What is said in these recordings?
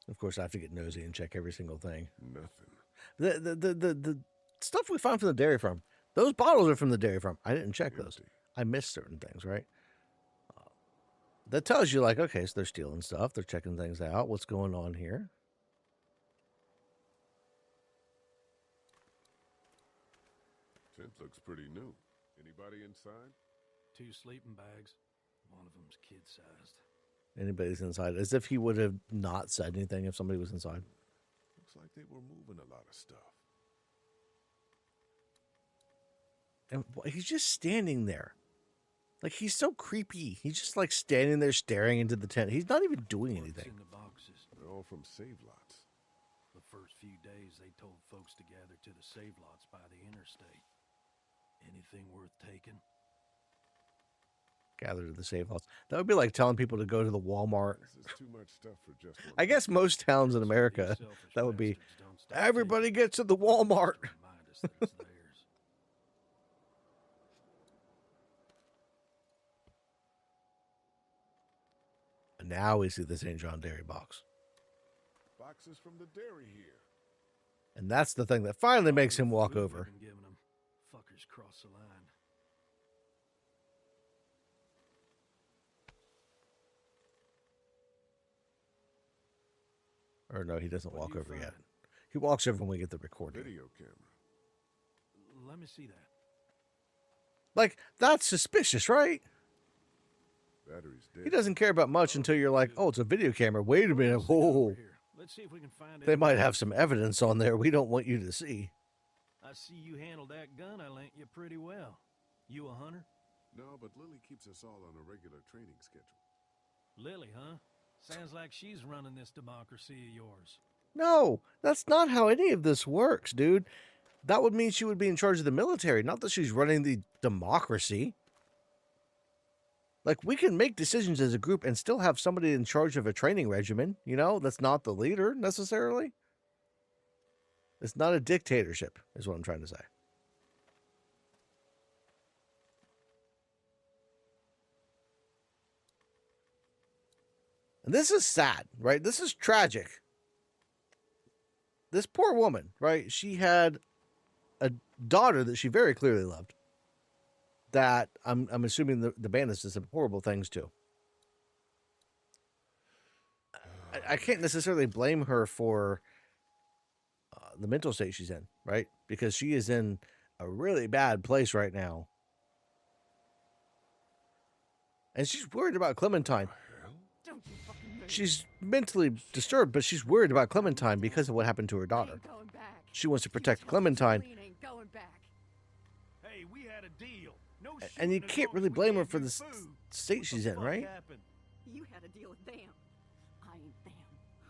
Of course, I have to get nosy and check every single thing. Nothing. The stuff we found from the dairy farm, those bottles are from the dairy farm. I didn't check those. Empty. I missed certain things, right? That tells you, like, okay, so they're stealing stuff. They're checking things out. What's going on here? Tent looks pretty new. Anybody inside? 2 sleeping bags. One of them's kid-sized. Anybody's inside. As if he would have not said anything if somebody was inside. Looks like they were moving a lot of stuff. And he's just standing there. Like, he's so creepy. He's just, like, standing there staring into the tent. He's not even doing What's anything. in the boxes? They're all from save lots. The first few days, they told folks to gather to the save lots by the interstate. Anything worth taking? Gather to the save house. That would be like telling people to go to the Walmart. This is too much stuff for just one. I guess most towns in America, that would be, everybody gets to the Walmart. Remind us that it's theirs. And now we see the St. John Dairy box. Boxes from the dairy here. And that's the thing that finally makes him walk Food over. we've been giving 'em. Fuckers cross the line. Or no, he doesn't What walk do you over yet. find? He walks over when we get the recording. Video camera. Let me see that. Like, that's suspicious, right? Battery's dead. He doesn't care about much until you're like, oh, it's a video camera. Wait a minute. What else they got over Whoa. here? Let's see if we can find They any might more. have some evidence on there we don't want you to see. I see you handled that gun I lent you pretty well. You a hunter? No, but Lily keeps us all on a regular training schedule. Lily, huh? Sounds like she's running this democracy of yours. No, that's not how any of this works, dude. That would mean she would be in charge of the military, not that she's running the democracy. Like, we can make decisions as a group and still have somebody in charge of a training regimen, you know? That's not the leader, necessarily. It's not a dictatorship, is what I'm trying to say. And this is sad, right? This is tragic. This poor woman, right? She had a daughter that she very clearly loved. That I'm assuming the bandits did some horrible things to. I can't necessarily blame her for the mental state she's in, right? Because she is in a really bad place right now. And she's worried about Clementine. Don't you fucking move. She's mentally disturbed, but she's worried about Clementine because of what happened to her I daughter. ain't going back. She wants to protect You tell Clementine. Jolene ain't going back. Hey, we had a deal. No And you shooting as can't long as really we blame her gave for you the food. state What she's the in, fuck right? happened? You had a deal with them. I ain't them.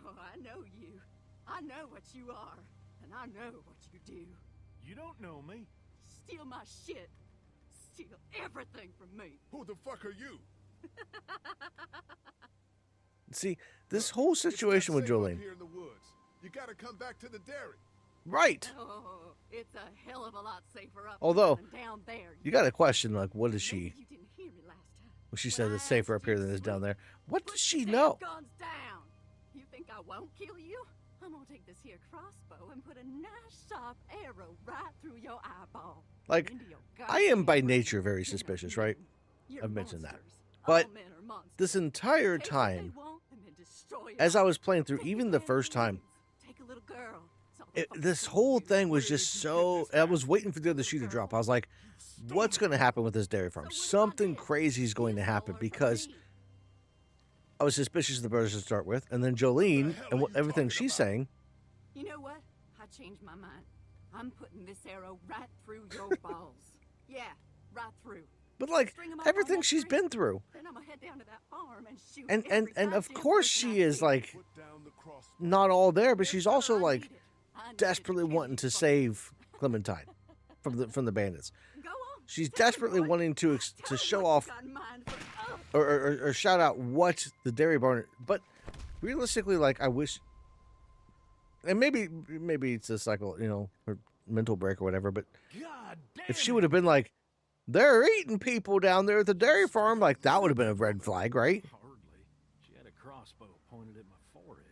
Oh, I know you. I know what you are. And I know what you do. You don't know me. Steal my shit. Steal everything from me. Who the fuck are you? See, this whole situation with It's not safe up Jolene. here in the woods. You gotta come back to the dairy. Right. Oh, it's a hell of a lot safer up Although, here than down there. You got to question, like, what is Maybe she? you didn't hear me last time. When she When says I it's safer asked up here you than it is down sleep, there. What put does she the know? guns down. You think I won't kill you? I'm gonna take this here crossbow and put a nice sharp arrow right through your eyeball. Like, into your I am by goddamn brain. nature very You're not suspicious, right? human. You're I've mentioned that. monsters. But All men are monsters. This entire Take what they time, want and then destroy it as I all. was playing through, Take even a the man first who time, leads. Take a little girl. It's all the fucking this thing whole you do. thing was Where just did you so. get this I was waiting for the other shoe to drop. I was like, what's going to happen with this dairy farm? So what if I Something did? crazy is going to You happen learn from because me. I was suspicious of the brothers to start with. And then Jolene hell and are what you everything talking she's about? saying. You know what? I changed my mind. I'm putting this arrow right through your balls. Yeah, right through. But, like, String 'em up on everything that she's tree. been through. Then I'm gonna head down to that farm and shoot And every of goddamn course person I she is, see. like, Put down the crossbow. not all there, but Yes, she's sir, also, I like, need it. I need it desperately kill wanting you to fuckers. save Clementine from the bandits. Go on. She's tell me, desperately boy. wanting to Tell to me show what you off got in mind for- oh. or shout out what the dairy barn. But realistically, like, I wish, and maybe it's a cycle, you know, or mental break or whatever. But God damn if she it. would have been like, they're eating people down there at the dairy farm, like, that would have been a red flag, right? Hardly. She had a crossbow pointed at my forehead.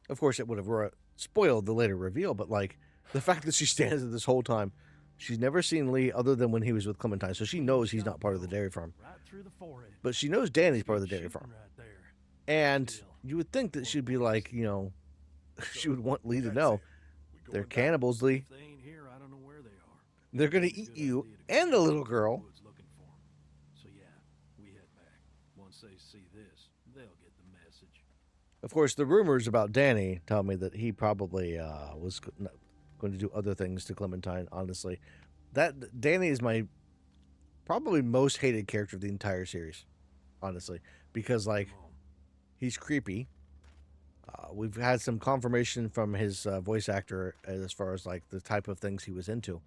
Of course, it would have spoiled the later reveal, but like the fact that she stands there this whole time, she's never seen Lee other than when he was with Clementine, so she knows he's not part of the dairy farm. Right through the forehead. But she knows Danny's part of the Good dairy farm. shooting right there. And Still, you would think that she'd be like, you know, she would want Lee to That's know it. We they're going back? cannibals, Lee. if they ain't here, I don't know where they are. They're going to Be a eat good you idea to and go the little out in girl. woods looking for 'em. So yeah, we head back. Once they see this, they'll get the message. Of course, the rumors about Danny tell me that he probably was going to do other things to Clementine, honestly. That Danny is my probably most hated character of the entire series, honestly, because like Come on. he's creepy. We've had some confirmation from his voice actor as far as like the type of things he was into,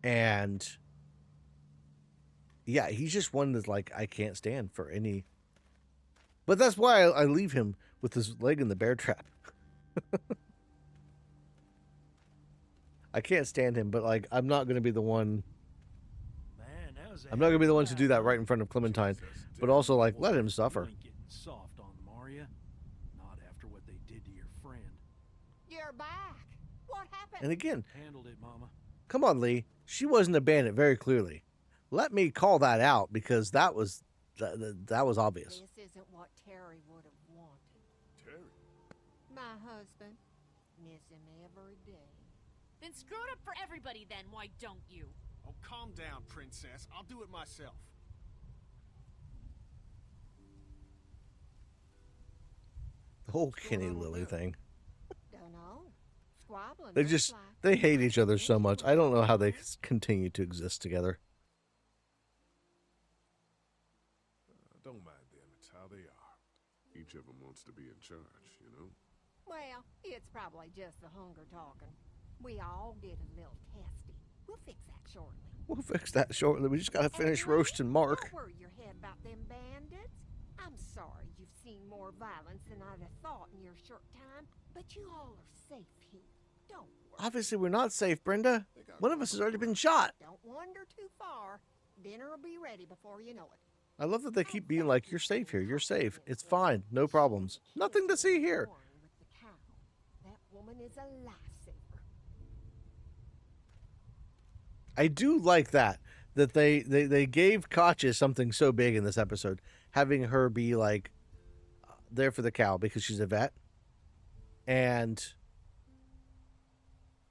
and yeah, he's just one that like I can't stand for any. But that's why I leave him with his leg in the bear trap. I can't stand him, but like I'm not going to be the one. Man, that was a I'm not going to be the hell one of to a do that ride, right in front of Clementine, Jesus, but also like let him You suffer. ain't getting soft on them, are ya? Not after what they did to your friend. You're back. What happened? And again, Handled it, Mama. come on, Lee. She wasn't a bandit very clearly. Let me call that out because that was obvious. This isn't what Terry would have wanted. Terry. My husband. Miss him every day. Then screw it up for everybody then, why don't you? Oh, calm down, princess. I'll do it myself. The whole What's Kenny going on with Lily them? thing. Dunno. Squabbling. They looks just like. they hate each other so much. I don't know how they Eventually. continue to exist together. Don't mind them. It's how they are. Each of them wants to be in charge, you know? Well, it's probably just the hunger talking. We all get a little testy. We'll fix that shortly. We'll fix that shortly. We just gotta finish Hey, Lee, roasting Mark. Don't worry your head about them bandits. I'm sorry you've seen more violence than I'd have thought in your short time, but you all are safe here. Don't worry. Obviously, we're not safe, Brenda. One of us has already been shot. Don't wander too far. Dinner will be ready before you know it. I love that they keep being like, "You're safe here. You're safe. It's fine. No problems. Nothing to see here." Born with the cow. That woman is a lifesaver. I do like that they gave Katja something so big in this episode, having her be like there for the cow because she's a vet, and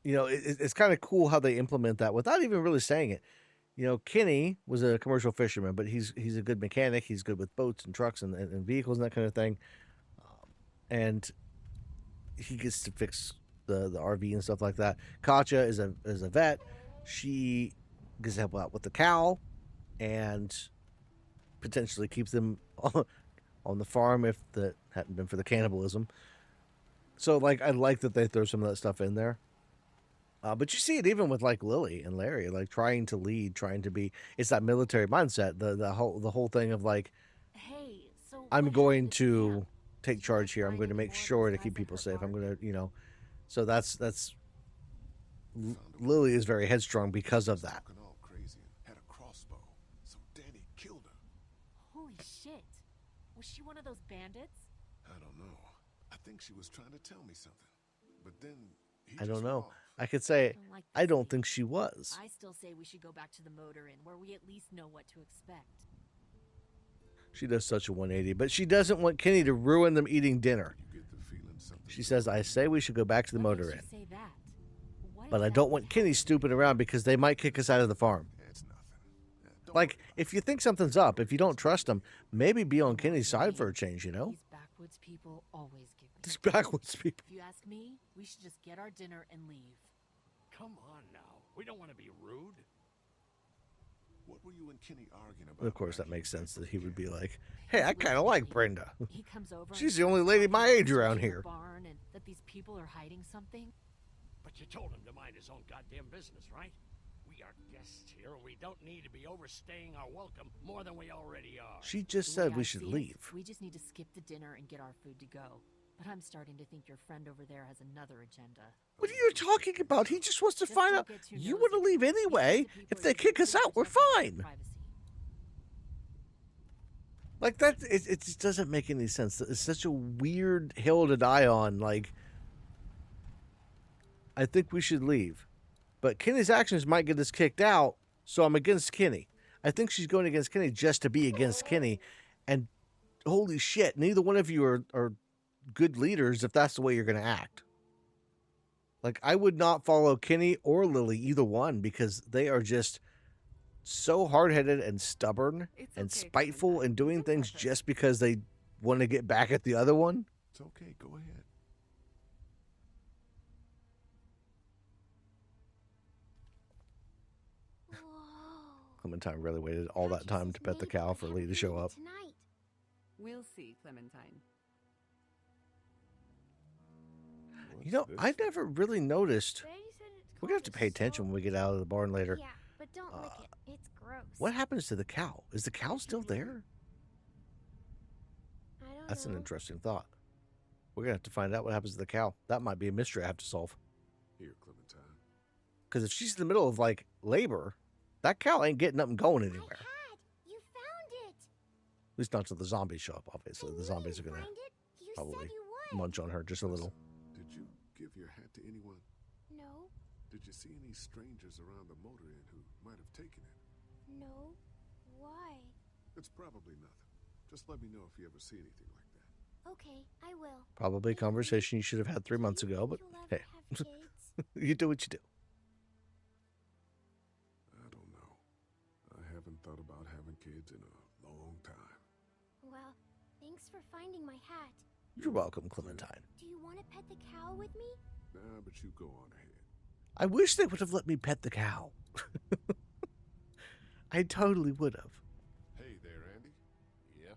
you know it's kind of cool how they implement that without even really saying it. You know, Kenny was a commercial fisherman, but he's a good mechanic. He's good with boats and trucks and vehicles and that kind of thing, and he gets to fix the RV and stuff like that. Katja is a vet. She gets to help out with the cow and potentially keep them on the farm if that hadn't been for the cannibalism. So, like, I like that they throw some of that stuff in there. But you see it even with like Lily and Larry, like trying to lead, trying to be. It's that military mindset. The whole thing of like, Hey, so I'm what going happened at to camp? take charge here. I'm going to make sure to keep people safe. I'm going to, you know. So that's Lily is very headstrong because of that. Talking all crazy and had a crossbow. So Danny killed her. Holy shit. Was she one of those bandits? I don't know. I think she was trying to tell me something. But then he I just don't know. went off. I could say Don't like I this don't either. think she was. I still say we should go back to the motor inn where we at least know what to expect. She does such a 180, but she doesn't want Kenny to ruin them eating dinner. You get the feeling something. She says, "I say we should go back to the What motor makes inn, you say that? What but I don't exactly want Kenny happened? stooping around because they might kick us out of the farm." It's nothing. Don't Like, worry if you think something's up, if you don't trust them, maybe be on Kenny's side for a change, you know? These backwoods people always give me. These backwards people. If you ask me, we should just get our dinner and leave. Come on now. We don't want to be rude. What were you and Kenny arguing about? Of course, back that makes here? sense that he would be like, "Hey, I kind of like Brenda." He comes over. and She's the starts only lady talking my about age around searching the here. Barn and that these people are hiding something. But you told him to mind his own goddamn business, right? We are guests here. We don't need to be overstaying our welcome more than we already are. She just The way said I we should see it, leave. we just need to skip the dinner and get our food to go. But I'm starting to think your friend over there has another agenda. What are you talking about? He just wants to Just find don't out. get too You want to nosy. leave These anyway. kinds of people If are they usually kick us pretty out, we're protective of their fine. privacy. Like that, it just doesn't make any sense. It's such a weird hill to die on. Like, I think we should leave, but Kenny's actions might get us kicked out, so I'm against Kenny. I think she's going against Kenny just to be against Kenny, and holy shit, neither one of you are good leaders if that's the way you're going to act. Like, I would not follow Kenny or Lily, either one, because they are just so hard-headed and stubborn and spiteful and doing things just because they want to get back at the other one. It's okay, go ahead. Whoa. Clementine really waited all that time to pet the cow for Lee to show up. Tonight. We'll see, Clementine. You know, I never really noticed. Daddy said it's We're going to have to called pay a attention when we soul. get out of the barn later. Yeah, but don't lick it. It's gross. What happens to the cow? Is the cow still there? I don't That's know. an interesting thought. We're going to have to find out what happens to the cow. That might be a mystery I have to solve. Here, Clementine. Because if she's in the middle of, like, labor, that cow ain't getting up and going My anywhere. hat! You found it! At least not until the zombies show up, obviously. I The knew zombies are you'd going to find it. You probably said you would. munch on her just a little. Did you give your hat to anyone? No, Did you see any strangers around the motor inn who might have taken it? no. Why? It's probably nothing. Just let me know if you ever see anything like that. Okay, I will. Probably a conversation you should have had 3 months ago, but You'll ever hey, have kids? you do what you do. I don't know. I haven't thought about having kids in a long time. Well, thanks for finding my hat. You're welcome, Clementine. Do you want to pet the cow with me? Nah, but you go on ahead. I wish they would have let me pet the cow. I totally would have. Hey there, Andy. Yeah?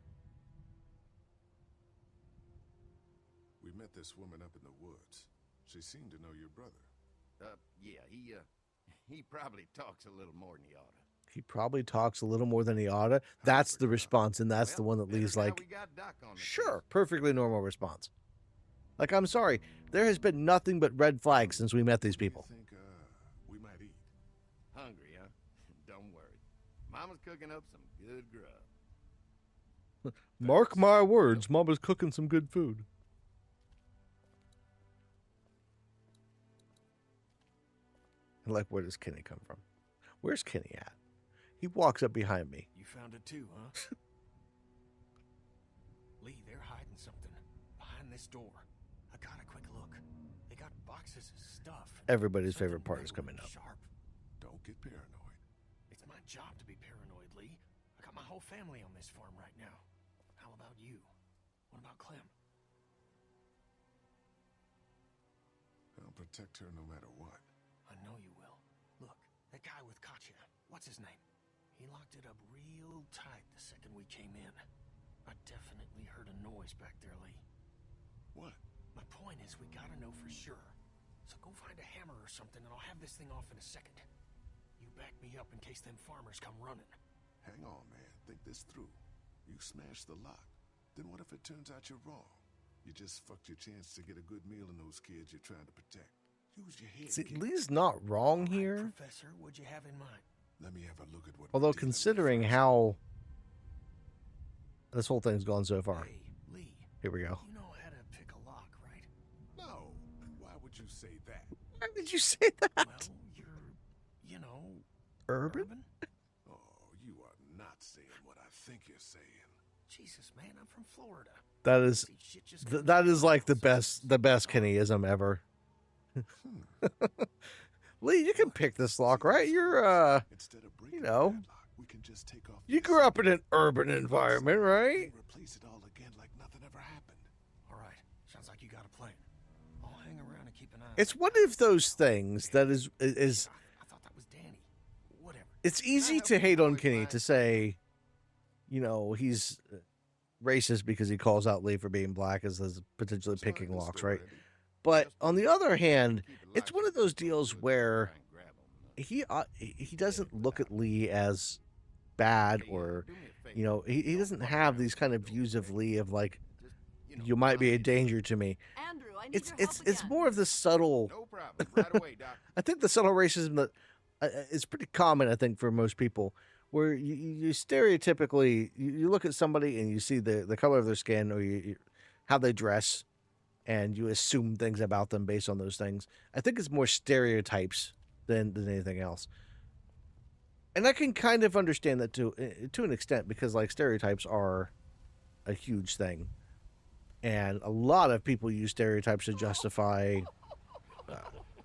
We met this woman up in the woods. She seemed to know your brother. Yeah, he probably talks a little more than he oughta. He probably talks a little more than he oughta. That's the response, and that's the one that Better leaves now like, we got Doc on the sure, case. perfectly normal response. Like, I'm sorry, there has been nothing but red flags since we met these people. I think we might eat. Hungry, huh? Don't worry. Mama's cooking up some good grub. Mark my words, Mama's cooking some good food. And like, where does Kenny come from? Where's Kenny at? He walks up behind me. You found it too, huh? Lee, they're hiding something behind this door. I got a quick look. They got boxes of stuff. Everybody's Something favorite part is metal coming and up. Sharp. Don't get paranoid. It's my job to be paranoid, Lee. I got my whole family on this farm right now. How about you? What about Clem? I'll protect her no matter what. I know you will. Look, that guy with Katya, what's his name? He locked it up real tight the second we came in. I definitely heard a noise back there, Lee. What? My point is, we gotta know for sure. So go find a hammer or something, and I'll have this thing off in a second. You back me up in case them farmers come running. Hang on, man. Think this through. You smashed the lock. Then what if it turns out you're wrong? You just fucked your chance to get a good meal in those kids you're trying to protect. Use your head. See, kid. Lee's not wrong All right, here. Professor, what'd you have in mind? Let me have a look at what. Although we're dealing with considering first. how this whole thing's gone so far. Hey, Lee, Here we go. you know how to pick a lock, right? No. Why would you say that? Why did you say that? Well, you're, you know, Urban? Oh, you are not saying what I think you're saying. Jesus, man, I'm from Florida. That is See, shit just comes that out is of like the mouths. best Kennyism ever. Lee, you can pick this lock, right? You're Instead of breaking know, the padlock, we can just take off. you this grew up in an urban environment, right? and replace it all again like nothing ever happened. All right, sounds like you got a plan. I'll hang around and keep an eye. It's one of those things that is I thought that was Danny. Whatever. it's easy to hate on Kenny to say, you know, he's racist because he calls out Lee for being black as potentially It's not a picking good locks, story, right? Andy. But on the other hand, Keep it it's locked one of in those the deals door, where try and grab 'em. he doesn't look at Lee as bad Hey, or do me a favor. you know he Don't doesn't fuck have around these with kind the of door, views of okay? Lee of like Just, you might run be a in. danger to me. Andrew, I need It's your it's help it's again. more of the subtle. No problem. Right away, Doc. I think the subtle racism that is pretty common. I think for most people, where you stereotypically you look at somebody and you see the color of their skin or how they dress and you assume things about them based on those things. I think it's more stereotypes than anything else. And I can kind of understand that to an extent because like stereotypes are a huge thing. And a lot of people use stereotypes to justify uh,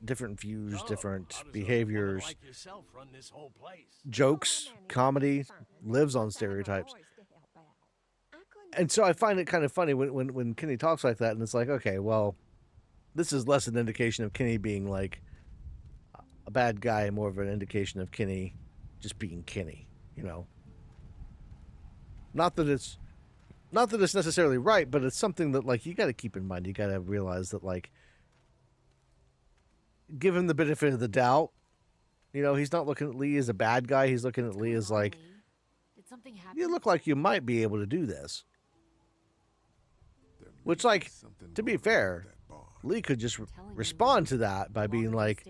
different views, different behaviors, like yourself run this whole place. jokes, comedy lives on stereotypes. And so I find it kind of funny when Kenny talks like that, and it's like, okay, well, this is less an indication of Kenny being like a bad guy, and more of an indication of Kenny just being Kenny, you know. Not that it's necessarily right, but it's something that like you got to keep in mind. You got to realize that like give him the benefit of the doubt. You know, he's not looking at Lee as a bad guy. He's looking at Lee as like, Did something happen? you look like you might be able to do this. Which, like, to be fair, Lee could just respond to that by being like,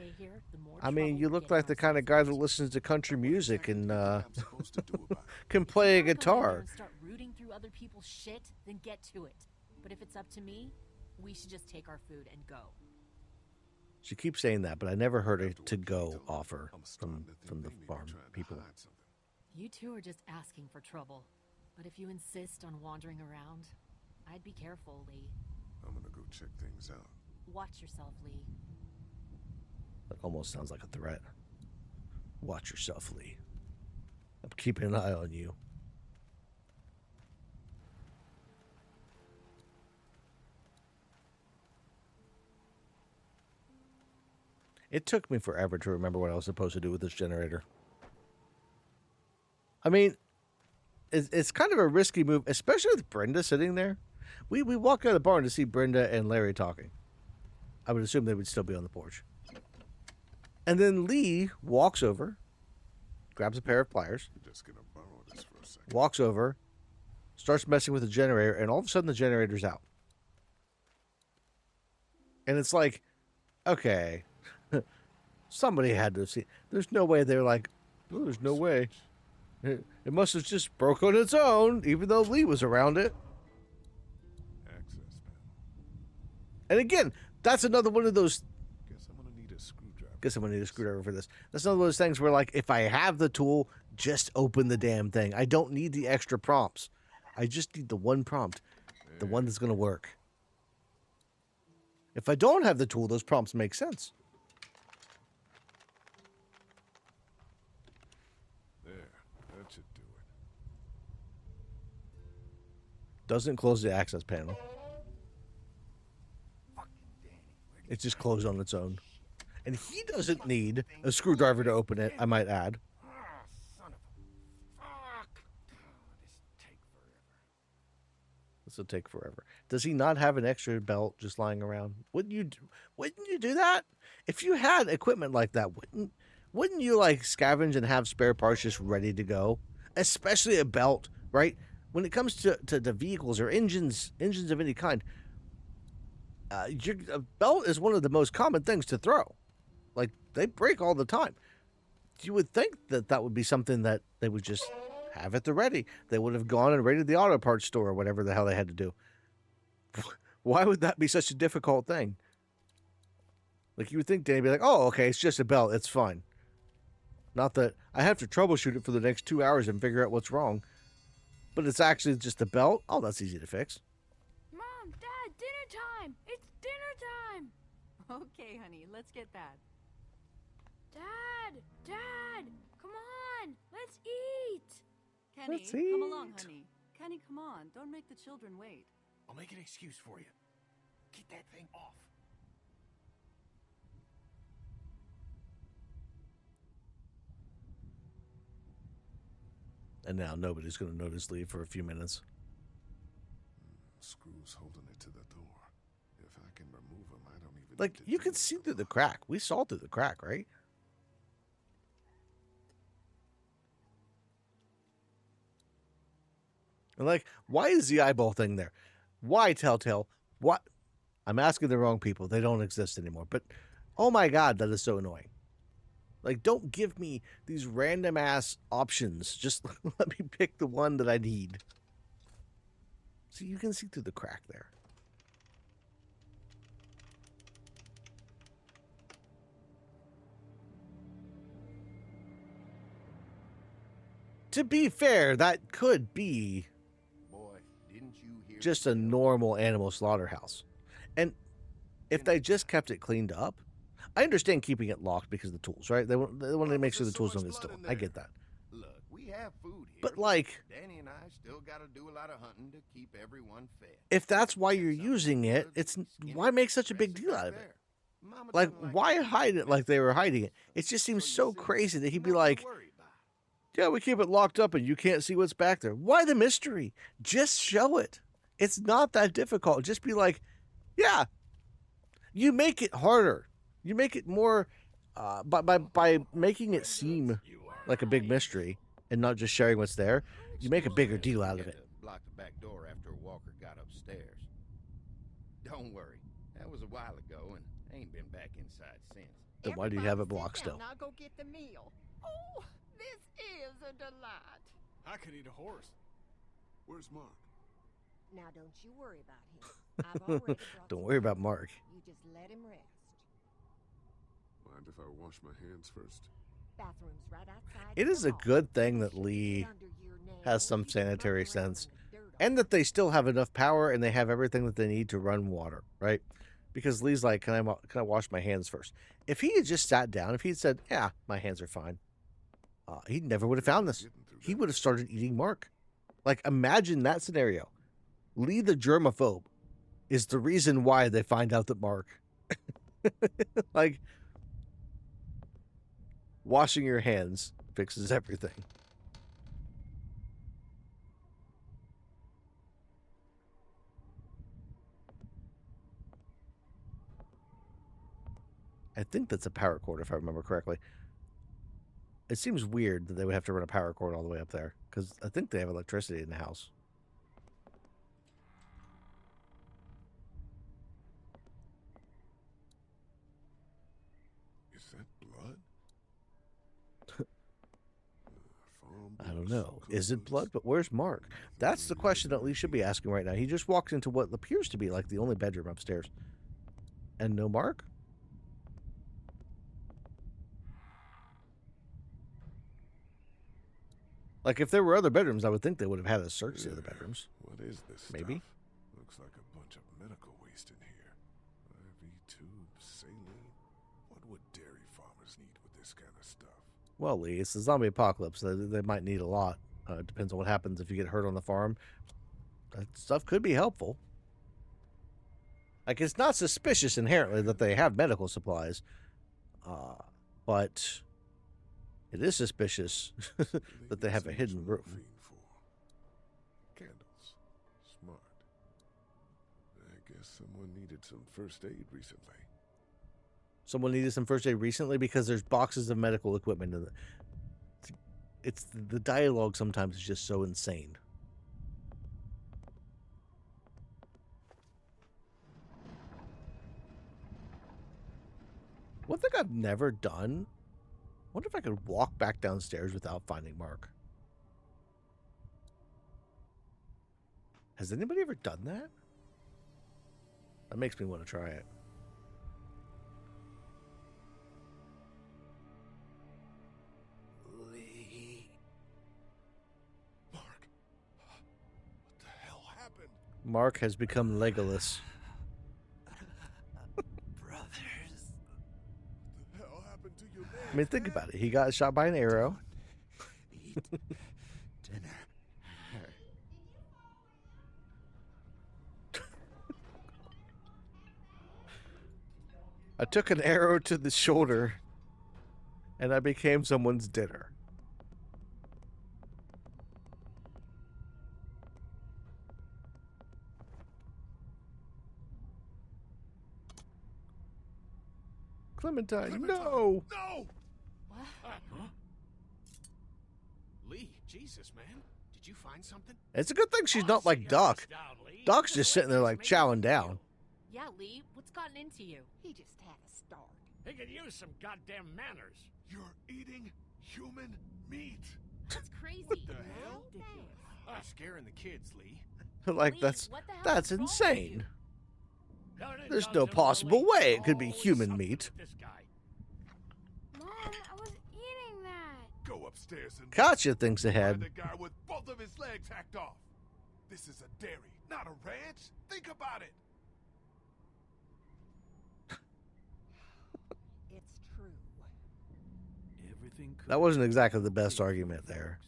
I mean, you look like the kind of guy that listens to country music and can play a guitar. Start rooting through other people's shit, then get to it. But if it's up to me, we should just take our food and go. She keeps saying that, but I never heard a to-go offer from the farm people. You two are just asking for trouble. But if you insist on wandering around, I'd be careful, Lee. I'm gonna go check things out. Watch yourself, Lee. That almost sounds like a threat. Watch yourself, Lee. I'm keeping an eye on you. It took me forever to remember what I was supposed to do with this generator. I mean, it's kind of a risky move, especially with Brenda sitting there. We walk out of the barn to see Brenda and Larry talking. I would assume they would still be on the porch. And then Lee walks over, grabs a pair of pliers, Just gonna borrow this for a second. walks over, starts messing with the generator, and all of a sudden the generator's out. And it's like, okay, somebody had to see. There's no way they're like, oh, there's no way. It must have just broke on its own, even though Lee was around it. Access panel. And again, that's another one of those. Guess I'm gonna need a screwdriver. Guess I'm gonna need a screwdriver for this. That's another one of those things where, like, if I have the tool, just open the damn thing. I don't need the extra prompts. I just need the one prompt, the one that's gonna work. If I don't have the tool, those prompts make sense. There, that should do it. Doesn't close the access panel. It's just closed on its own. And he doesn't need a screwdriver to open it, I might add. Ah, son of a fuck. This take forever. This will take forever. Does he not have an extra belt just lying around? Wouldn't you do that? If you had equipment like that, wouldn't you like scavenge and have spare parts just ready to go? Especially a belt, right? When it comes to the vehicles or engines of any kind, a belt is one of the most common things to throw. Like, they break all the time. You would think that would be something that they would just have at the ready. They would have gone and raided the auto parts store or whatever the hell they had to do. Why would that be such a difficult thing? Like, you would think they'd be like, oh, okay, it's just a belt. It's fine. Not that I have to troubleshoot it for the next 2 hours and figure out what's wrong. But it's actually just a belt. Oh, that's easy to fix. Mom, Dad, dinner time! It's dinner time! Okay, honey, let's get that. Dad, come on, let's eat! Kenny, Let's come along, eat. honey. Kenny, come on. Don't make the children wait. I'll make an excuse for you. Get that thing off. And now nobody's going to notice Lee for a few minutes. Screws holding it to the door. If I can remove them, I don't even. Like, need to you do could see so. through the crack. We saw through the crack, right? And like, why is the eyeball thing there? Why, Telltale? What? I'm asking the wrong people. They don't exist anymore. But, oh my God, that is so annoying. Like, don't give me these random ass options. Just let me pick the one that I need. See, you can see through the crack there. To be fair, that could be Boy, didn't you hear just a normal animal slaughterhouse. And if they just kept it cleaned up, I understand keeping it locked because of the tools, right? They want to make sure the tools don't get stolen. I get that. Look, we have food here. But, like, Danny and I still got to do a lot of hunting to keep everyone fed. if that's why you're using it, why make such a big deal out of it? Like, why hide it like they were hiding it? It just seems so crazy that he'd be like, yeah, we keep it locked up and you can't see what's back there. Why the mystery? Just show it. It's not that difficult. Just be like, yeah. You make it harder. You make it more by making it seem like a big mystery and not just sharing what's there. You make a bigger deal out of it. Block the back door after Walker got upstairs. Don't worry. That was a while ago and ain't been back inside since. Then why do you have it blocked still? I'll go get the meal. Oh, this is a delight. I could eat a horse. Where's Mark? Now don't you worry about him. I've already brought Don't some worry about food. Mark. You just let him rest. Mind if I wash my hands first? Bathroom's right outside. It is a good thing that Lee has some sanitary sense and that they still have enough power and they have everything that they need to run water, right? Because Lee's like, can I wash my hands first? If he had just sat down, if he had said, yeah, my hands are fine, he never would have found this. He would have started eating Mark. Like, imagine that scenario. Lee the germaphobe is the reason why they find out that Mark, like, washing your hands fixes everything. I think that's a power cord, if I remember correctly. It seems weird that they would have to run a power cord all the way up there, because I think they have electricity in the house. Is that blood? I don't know. Is it blood? But where's Mark? That's the question that Lee should be asking right now. He just walks into what appears to be like the only bedroom upstairs. And no Mark? Like, if there were other bedrooms, I would think they would have had us search the other bedrooms. What is this Maybe. stuff? Looks like a bunch of medical waste in here. IV tubes, saline. What would dairy farmers need with this kind of stuff? Well, Lee, it's the zombie apocalypse. They might need a lot. It depends on what happens if you get hurt on the farm. That stuff could be helpful. Like, it's not suspicious inherently that they have medical supplies. But it is suspicious that they have a hidden room. Candles. Smart. I guess someone needed some first aid recently. Someone needed some first aid recently because there's boxes of medical equipment in it's the dialogue sometimes is just so insane. One thing I've never done, I wonder if I could walk back downstairs without finding Mark. Has anybody ever done that? That makes me want to try it. Lee. Mark. What the hell happened? Mark has become Legolas. Brothers. What the hell happened to your man? I mean, think about it. He got shot by an arrow. Eat dinner. I took an arrow to the shoulder, and I became someone's dinner. Clementine, no! No! What? Lee, Jesus, man. Did you find something? It's a good thing she's not like Doc. Doc's just sitting there like chowing down. Yeah, Lee, what's gotten into you? He just had a start. He could use some goddamn manners. You're eating human meat. That's crazy. What the hell? Ridiculous. You're scaring the kids, Lee. Like, Lee, that's what the hell that's is wrong with you? insane. Conan There's does no him possible believe way it could be always human something meat. with This guy. Mom, I was eating that. Go upstairs and Katya thinks find ahead. a guy with both of his legs hacked off. This is a dairy, not a ranch. Think about it. It's true. Everything That wasn't exactly the best argument there.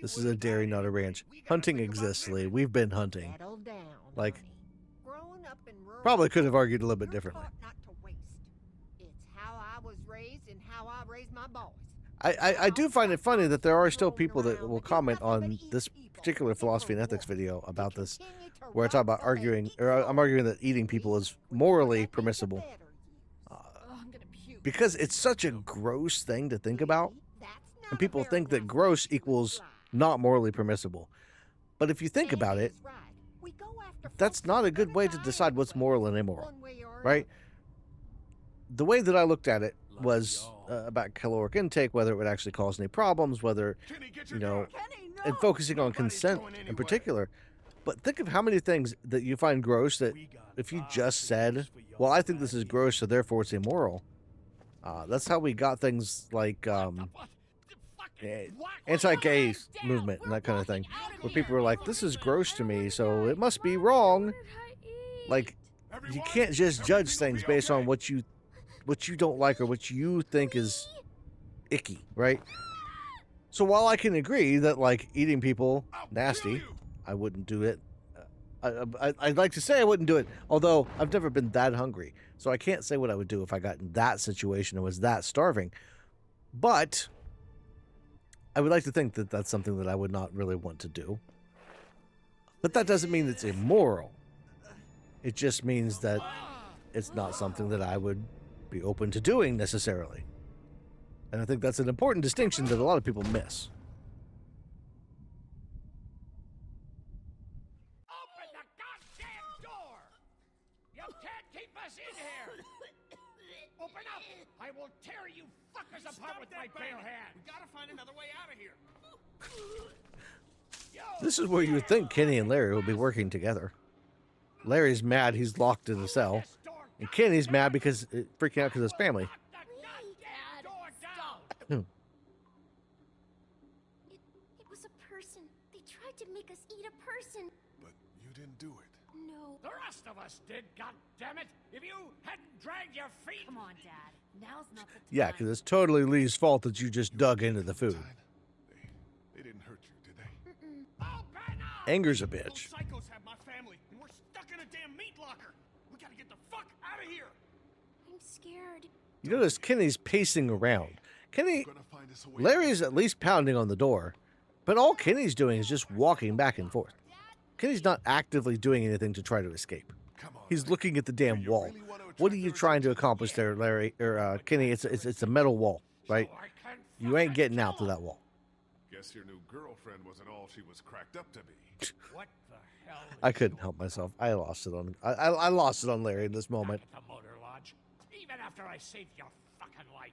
This is a dairy, not a ranch. Hunting exists, Lee. We've been hunting. Settle down, Like, honey. Growing up in rural probably could have South, argued a little bit you're differently. taught not to waste. It's how I was raised and how I raised my boys. I do find it funny that there are still people that will comment on this particular philosophy and ethics video about this, where I talk about arguing, or I'm arguing that eating people is morally permissible. Oh, I'm gonna puke. Because it's such a gross thing to think about, and people think that gross equals not morally permissible. But if you think about it, that's not a good way to decide what's moral and immoral, right? The way that I looked at it was about caloric intake, whether it would actually cause any problems, whether, Kenny, get you your know, gun. Kenny, no! and focusing on Nobody's consent going in anywhere. particular. But think of how many things that you find gross that if you just said, well, I think this is gross, so therefore it's immoral. That's how we got things like What? anti-gay movement and that kind of thing, where people are like, this is gross to me, so it must be wrong. Like, you can't just judge things based on what you don't like or what you think is icky, right? So while I can agree that, like, eating people nasty, I wouldn't do it. I'd like to say I wouldn't do it, although I've never been that hungry, so I can't say what I would do if I got in that situation and was that starving. But I would like to think that that's something that I would not really want to do. But that doesn't mean it's immoral. It just means that it's not something that I would be open to doing necessarily. And I think that's an important distinction that a lot of people miss. Open the goddamn door! You can't keep us in here! Open up! I will tear you fuckers apart with my bare hand! We gotta find another way out of here. This is where you would think Kenny and Larry will be working together. Larry's mad he's locked in a cell, and Kenny's mad because freaking out because his family. It was a person. They tried to make us eat a person. But you didn't do it. No. The rest of us did, goddammit! If you hadn't dragged your feet... Come on, Dad. Now's not the time. Yeah, because it's totally Lee's fault that you just dug into the food. They didn't hurt you, did they? Open up! Anger's a Those bitch. psychos have my family, and we're stuck in a damn meat locker. We gotta get the fuck out of here. I'm scared. You notice Kenny's pacing around. Kenny, We're gonna find us a way. Larry's at least pounding on the door, but all Kenny's doing is just walking back and forth. Kenny's not actively doing anything to try to escape. Come on. He's looking at the damn You wall. really want to What are attract you their trying to attention? accomplish there, Larry or Kenny? It's a metal wall, right? So I can You ain't fucking getting out kill to that wall. Guess your new girlfriend wasn't all she was cracked up to be. What the hell is I couldn't help myself. I lost it on I lost it on Larry in this moment. at the motor lodge? Even after I saved your fucking life.